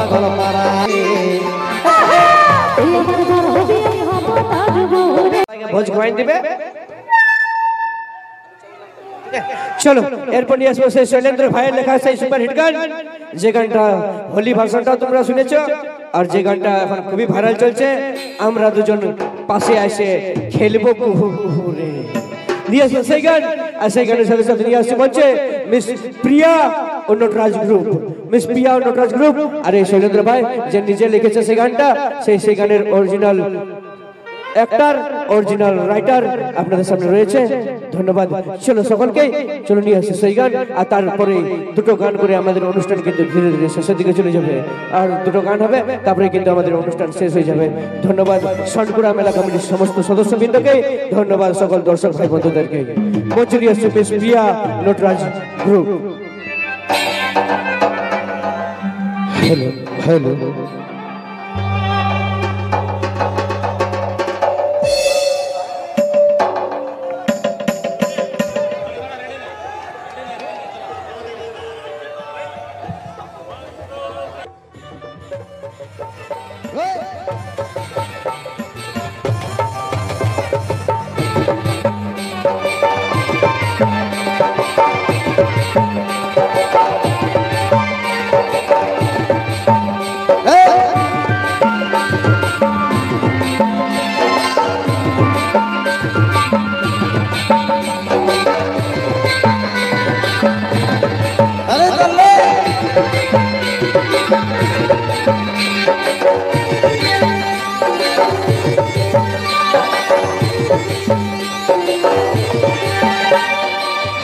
পাগল পারা ভোজ খাওয়াই দিবে চলো এরপর নিয়ে আসবো সেই শৈলেন্দ্র ভাইয়ের লেখা সেই সুপার হিট গান যে গানটা হোলি ভার্সনটাও তোমরা শুনেছো আর যে গানটা এখন খুবই ভাইরাল চলছে আমরা দুজন পাশে এসে খেলবো কুহু কুহু রে নিয়ে আসবো সেই গান আর সেই গানের সাথে সাথে নিয়ে আসছে বলছে মিস প্রিয়া ও নটরাজ গ্রুপ মিস প্রিয়া ও নটরাজ গ্রুপ আর এই শৈলেন্দ্র ভাই যে নিজে লিখেছে সেই গানটা সেই গানের অরিজিনাল অ্যাক্টর অরিজিনাল রাইটার আপনাদের সামনে রয়েছে ধন্যবাদ চলো সকলকে চলো নিয়ে আসি সেই গান আর তারপরে দুটো গান করে আমাদের অনুষ্ঠান কিন্তু ধীরে ধীরে শেষের দিকে চলে যাবে আর দুটো গান হবে তারপরে কিন্তু আমাদের অনুষ্ঠান শেষ হয়ে যাবে ধন্যবাদ সনপুরা মেলা কমিটির সমস্ত সদস্যবৃন্দকে ধন্যবাদ সকল দর্শক ভাই বন্ধুদেরকে মঞ্চে নিয়ে আসছে মিস প্রিয়া নটরাজ গ্রুপ হ্যালো হ্যালো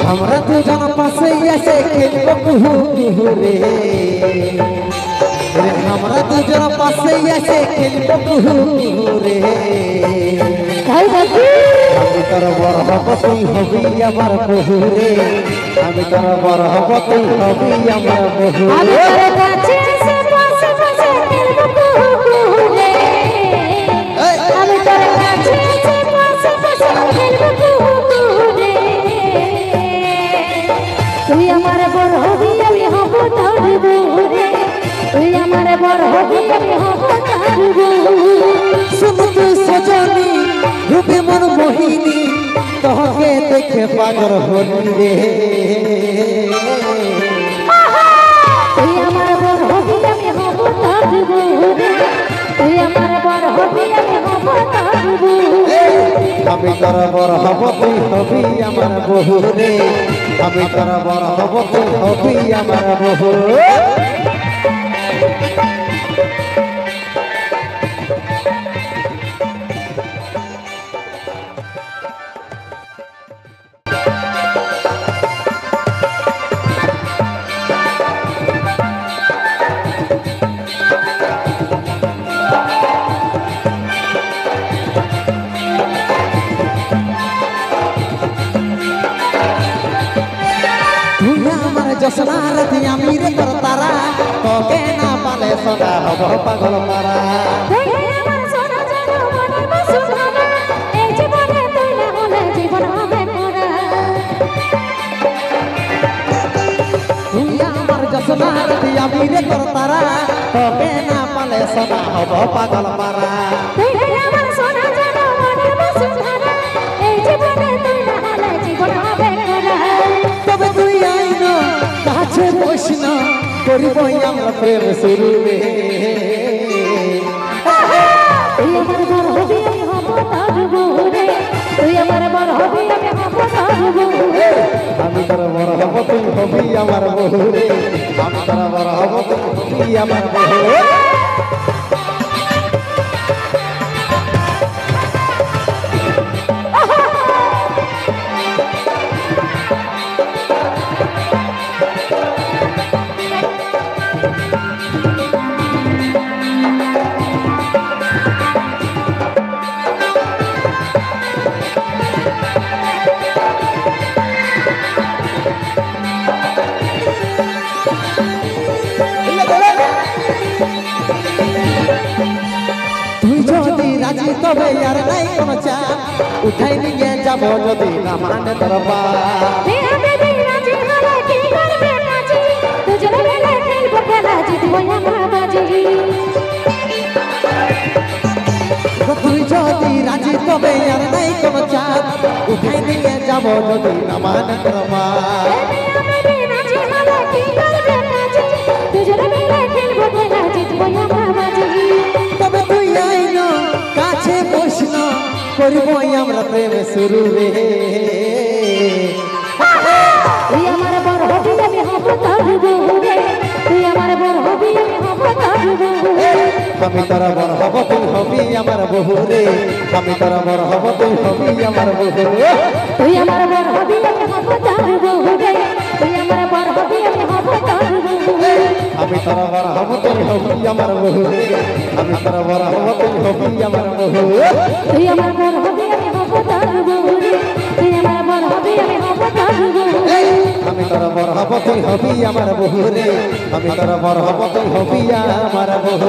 हमरा দুজন পাশে এসে খেলবো কুহু কুহু রে हमरा দুজন পাশে এসে খেলবো কুহু কুহু রে আমি তোর বড় হব তুই হবি আমার বহু রে আমি তোর বড় হব তুই হবি আমার বহু রে তুই আমার বড় হবি আমি হব তোর বউ রে তুই আমার বড় হবি আমি হব তোর বউ শুন তুই সজনী রূপে মন মোহিনী তোকে দেখে পাগল হলি রে তুই আমার বড় হবি আমি হব তোর বউ রে তুই আমার বড় হবি আমি হব তোর বউ আমি তোর বড় হব তুই হবি আমার বহু রে আমি তোর বড় হব তুই হবি আমার বহু জসনার দিয়া মিরে তোর তারা তোকে না পালে সদা হব পাগল পারা আমার সোনা জানো মনে বসুনা এই জীবনে তুই না হলে জীবন হবে মোরা তুই আমার জসনার দিয়া মিরে তোর তারা তোকে না পালে সদা হব পাগল পারা আমার সোনা জানো মনে বসুনা এই জীবনে তুই না হলে জীবন হবে মোরা তবে তুই আইনো কাছে বসন করিব আমরা প্রেম শুরু রে তুই আমার বড় হবি আমি হব তোর বউ রে তুই আমার বড় হবি আমি হব তোর বউ আমি তোর বড় হব তুই হবি আমার বউ রে আমি তোর বড় হব তুই হবি আমার বউ রাজি তবে আর নাই কোন চাপ উঠাই নিয়ে যাব যদি না মানে দরবা বিয়া বেবি রাজি হলে কি করবে নাচি দুজনে মিলে খেলবো খেলা জিতবো আমরা বাজি তুই যদি রাজি তবে আর নাই কোনো চাপ উঠাই নিয়ে যাব যদি না মানে কোনো মা তবে তুই আইন কাছে বসন করব আমরা প্রেমে শুরু রে তুই আমার বড় হবি আমি হব তোর বউ রে তুই আমার বড় হবি আমি হব তোর বউ আমি তোরা বড় হব তুই হবি আমার বহু রে আমি তোরা বড় হব তুই হবি আমার বহু তুই আমার বড় হবি আমি হব তোর বউ রে তুই আমার বড় হবি আমি হব তোর বউ আমি তোরা বড় হব তুই হবি আমার বহু রে আমি তোরা বড় হব তুই হবি আমার বহু তুই আমার বড় হবি আমি হব তোর বউ রে তুই আমার বড় হবি আমি হব তোর বউ আমি তোরা বড় হব তুই হবি আমার বহু রে আমি তোরা বড় হব তুই হবি আমার বহু